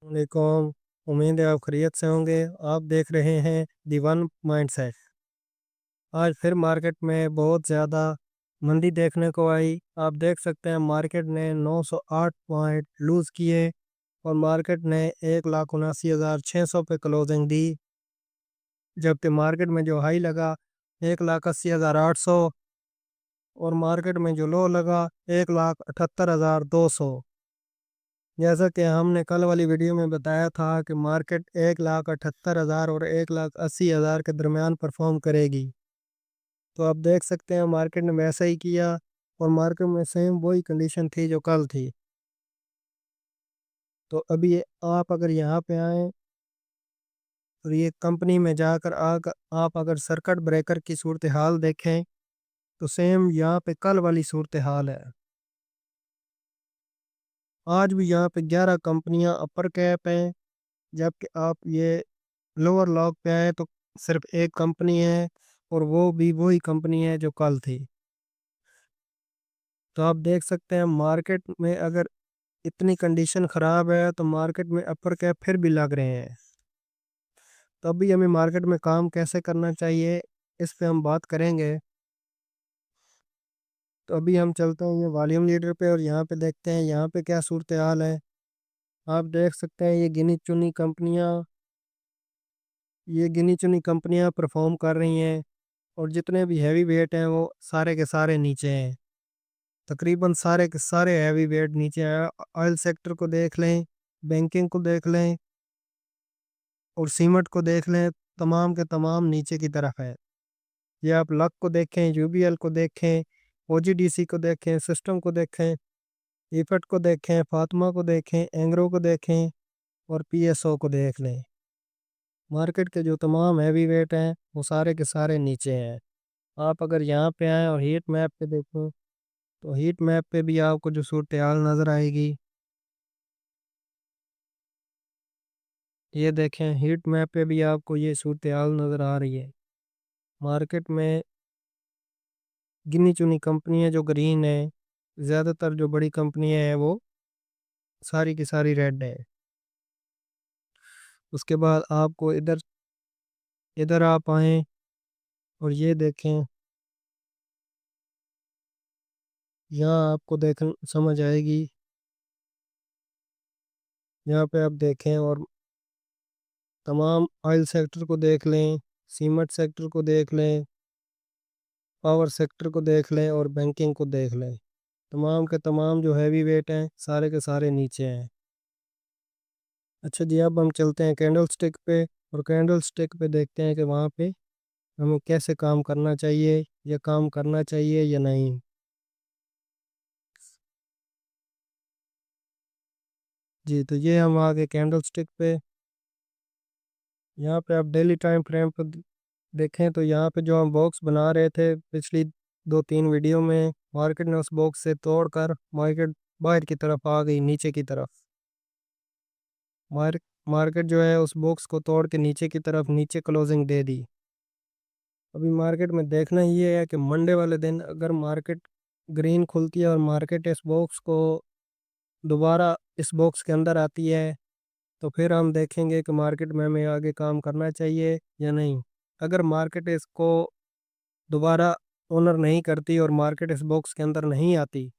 वालेकुम। उम्मीद है आप खैरियत से होंगे। आप देख रहे हैं दी वन माइंडसेट। आज फिर मार्केट में बहुत ज़्यादा मंदी देखने को आई। आप देख सकते हैं मार्केट ने 908 पॉइंट लूज़ किए और मार्केट ने 1,79,600 पे क्लोजिंग दी, जबकि मार्केट में जो हाई लगा 1,80,800 और मार्केट में जो लो लगा 1,78,200। जैसा कि हमने कल वाली वीडियो में बताया था कि मार्केट 1,78,000 और 1,80,000 के दरमियान परफॉर्म करेगी, तो आप देख सकते हैं मार्केट ने वैसा ही किया और मार्केट में सेम वही कंडीशन थी जो कल थी। तो अभी आप अगर यहाँ पे आए और ये कंपनी में जाकर आप अगर सर्किट ब्रेकर की सूरत हाल देखें तो सेम यहाँ पे कल वाली सूरत हाल है। आज भी यहाँ पे 11 कंपनियां अपर कैप हैं, जबकि आप ये लोअर लॉक पे आए तो सिर्फ एक कंपनी है और वो भी वही कंपनी है जो कल थी। तो आप देख सकते हैं मार्केट में अगर इतनी कंडीशन ख़राब है तो मार्केट में अपर कैप फिर भी लग रहे हैं। तो अभी हमें मार्केट में काम कैसे करना चाहिए इस पे हम बात करेंगे। तो अभी हम चलते हैं ये वॉल्यूम लीडर पे और यहाँ पे देखते हैं यहाँ पे क्या सूरत हाल है। आप देख सकते हैं ये गिनी चुनी कंपनियां परफॉर्म कर रही हैं और जितने भी हैवी वेट हैं वो सारे के सारे नीचे हैं। तकरीबन सारे के सारे हैवी वेट नीचे हैं। ऑयल सेक्टर को देख लें, बैंकिंग को देख लें और सीमेंट को देख लें, तमाम के तमाम नीचे की तरफ है। ये आप लक को देखें, यूबीएल को देखें, ओजीडीसी को देखें, सिस्टम को देखें, इफेट को देखें, फातिमा को देखें, एंग्रो को देखें और पीएसओ को देख लें। मार्केट के जो तमाम हैवी वेट हैं वो सारे के सारे नीचे हैं। आप अगर यहाँ पे आएँ और हीट मैप पे देखें तो हीट मैप पे भी आपको जो सूरत हाल नज़र आएगी। ये देखें हीट मैप पे भी आपको ये सूरत हाल नज़र आ रही है। मार्केट में गिनी चुनी कंपनियां जो ग्रीन है, ज़्यादातर जो बड़ी कंपनियां हैं वो सारी की सारी रेड है। उसके बाद आपको इधर इधर आप आएँ और ये देखें, यहाँ आपको देख समझ आएगी। यहाँ पे आप देखें और तमाम ऑयल सेक्टर को देख लें, सीमेंट सेक्टर को देख लें, पावर सेक्टर को देख लें और बैंकिंग को देख लें। तमाम के तमाम जो हैवी वेट हैं सारे के सारे नीचे हैं। अच्छा जी, अब हम चलते हैं कैंडल स्टिक पे और कैंडल स्टिक पे देखते हैं कि वहाँ पे हमें कैसे काम करना चाहिए या काम करना चाहिए या नहीं। जी, तो ये हम आ गए कैंडल स्टिक पे। यहाँ पे आप डेली टाइम फ्रेम पर देखें तो यहाँ पे जो हम बॉक्स बना रहे थे पिछली 2-3 वीडियो में, मार्केट ने उस बॉक्स से तोड़कर मार्केट बाहर की तरफ आ गई, नीचे की तरफ। मार्केट जो है उस बॉक्स को तोड़ के नीचे की तरफ नीचे क्लोजिंग दे दी। अभी मार्केट में देखना ये है कि मंडे वाले दिन अगर मार्केट ग्रीन खुलती है और मार्केट इस बॉक्स को दोबारा इस बॉक्स के अंदर आती है तो फिर हम देखेंगे कि मार्केट में हमें आगे काम करना चाहिए या नहीं। अगर मार्केट इसको दोबारा ओनर नहीं करती और मार्केट इस बॉक्स के अंदर नहीं आती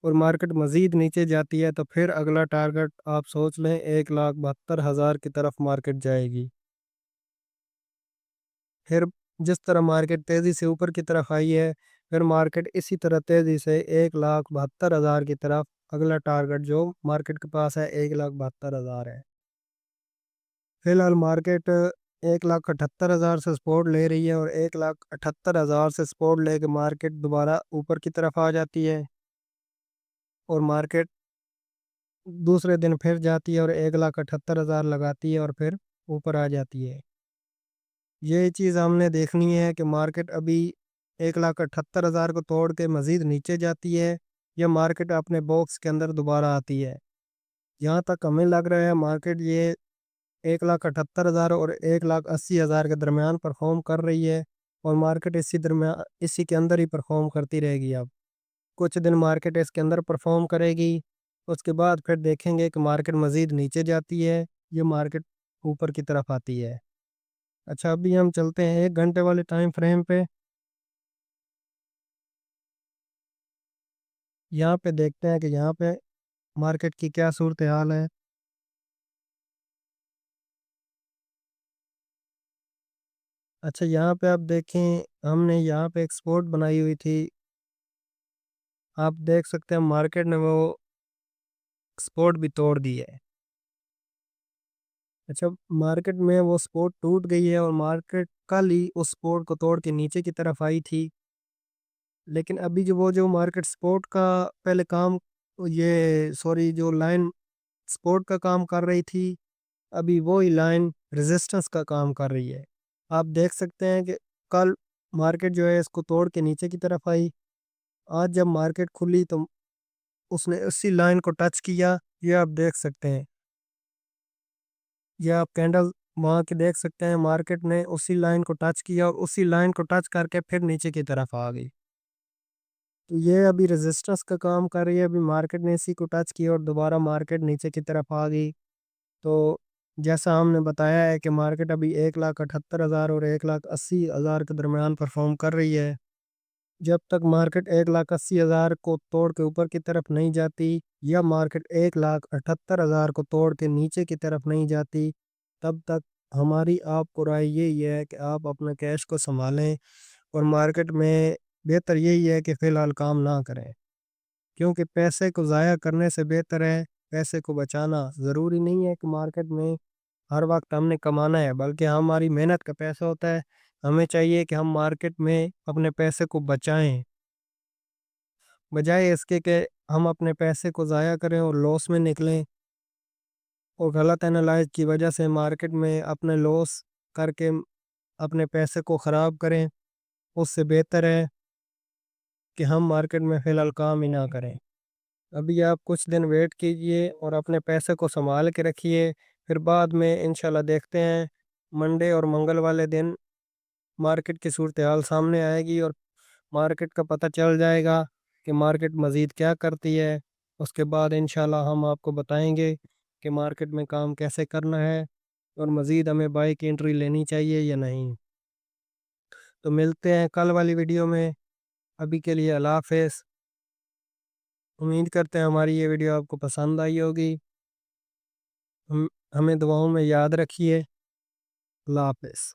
और मार्केट मज़ीद नीचे जाती है तो फिर अगला टारगेट आप सोच लें 1,72,000 की तरफ मार्केट जाएगी। फिर जिस तरह मार्केट तेज़ी से ऊपर की तरफ आई है, फिर मार्केट इसी तरह तेज़ी से 1,72,000 की तरफ अगला टारगेट जो मार्केट के पास है 1,72,000 है। फिलहाल मार्केट 1,78,000 से सपोर्ट ले रही है और 1,78,000 से सपोर्ट लेके मार्केट दोबारा ऊपर की तरफ आ जाती है और मार्केट दूसरे दिन फिर जाती है और 1,78,000 लगाती है और फिर ऊपर आ जाती है। ये चीज़ हमने देखनी है कि मार्केट अभी 1,78,000 को तोड़ के मज़ीद नीचे जाती है या मार्केट अपने बॉक्स के अंदर दोबारा आती है। जहाँ तक हमें लग रहा है मार्केट ये 1,78,000 और 1,80,000 के दरमियान परफॉर्म कर रही है और मार्केट इसी के अंदर ही परफॉर्म करती रहेगी। अब कुछ दिन मार्केट इसके अंदर परफॉर्म करेगी اس کے بعد پھر دیکھیں گے کہ مارکیٹ مزید نیچے جاتی ہے یا مارکیٹ اوپر کی طرف آتی ہے۔ اچھا ابھی ہم چلتے ہیں 1 گھنٹے والے ٹائم فریم پہ۔ یہاں پہ دیکھتے ہیں کہ یہاں پہ مارکیٹ کی کیا صورتحال ہے۔ اچھا یہاں پہ آپ دیکھیں، ہم نے یہاں پہ ایک سپورٹ بنائی ہوئی تھی، آپ دیکھ سکتے ہیں مارکیٹ نے وہ سپورٹ بھی توڑ دی ہے۔ اچھا مارکیٹ میں وہ سپورٹ ٹوٹ گئی ہے اور مارکیٹ کل ہی اس سپورٹ کو توڑ کے نیچے کی طرف آئی تھی، لیکن ابھی جو مارکیٹ سپورٹ کا پہلے کام، جو لائن سپورٹ کا کام کر رہی تھی، ابھی وہی لائن ریزسٹنس کا کام کر رہی ہے۔ آپ دیکھ سکتے ہیں کہ کل مارکیٹ جو ہے اس کو توڑ کے نیچے کی طرف آئی، آج جب مارکیٹ کھلی تو اس نے اسی لائن کو ٹچ کیا، یہ آپ دیکھ سکتے ہیں، یہ آپ کینڈل وہاں کے دیکھ سکتے ہیں، مارکیٹ نے اسی لائن کو ٹچ کیا اور اسی لائن کو ٹچ کر کے پھر نیچے کی طرف آ گئی، تو یہ ابھی ریزسٹنس کا کام کر رہی ہے۔ ابھی مارکیٹ نے اسی کو ٹچ کیا اور دوبارہ مارکیٹ نیچے کی طرف آ گئی، تو جیسا ہم نے بتایا ہے کہ مارکیٹ ابھی 1,78,000 اور 1,80,000 کے درمیان پرفارم کر رہی ہے۔ جب تک مارکیٹ 1,80,000 کو توڑ کے اوپر کی طرف نہیں جاتی یا مارکیٹ 1,78,000 کو توڑ کے نیچے کی طرف نہیں جاتی، تب تک ہماری آپ کو رائے یہی ہے کہ آپ اپنے کیش کو سنبھالیں، اور مارکیٹ میں بہتر یہی ہے کہ فی الحال کام نہ کریں، کیونکہ پیسے کو ضائع کرنے سے بہتر ہے پیسے کو بچانا۔ ضروری نہیں ہے کہ مارکیٹ میں ہر وقت ہم نے کمانا ہے، بلکہ ہماری محنت کا پیسہ ہوتا ہے، ہمیں چاہیے کہ ہم مارکیٹ میں اپنے پیسے کو بچائیں، بجائے اس کے کہ ہم اپنے پیسے کو ضائع کریں اور لاس میں نکلیں، اور غلط اینالائز کی وجہ سے مارکیٹ میں اپنے لاس کر کے اپنے پیسے کو خراب کریں۔ اس سے بہتر ہے کہ ہم مارکیٹ میں فی الحال کام ہی نہ کریں۔ ابھی آپ کچھ دن ویٹ کیجئے اور اپنے پیسے کو سنبھال کے رکھیے، پھر بعد میں انشاءاللہ دیکھتے ہیں منڈے اور منگل والے دن مارکیٹ کی صورتحال سامنے آئے گی اور مارکیٹ کا پتہ چل جائے گا کہ مارکیٹ مزید کیا کرتی ہے۔ اس کے بعد انشاءاللہ ہم آپ کو بتائیں گے کہ مارکیٹ میں کام کیسے کرنا ہے اور مزید ہمیں بائی کی انٹری لینی چاہیے یا نہیں۔ تو ملتے ہیں کل والی ویڈیو میں، ابھی کے لیے اللہ حافظ۔ امید کرتے ہیں ہماری یہ ویڈیو آپ کو پسند آئی ہوگی، ہمیں دعاؤں میں یاد رکھیے۔ اللہ حافظ۔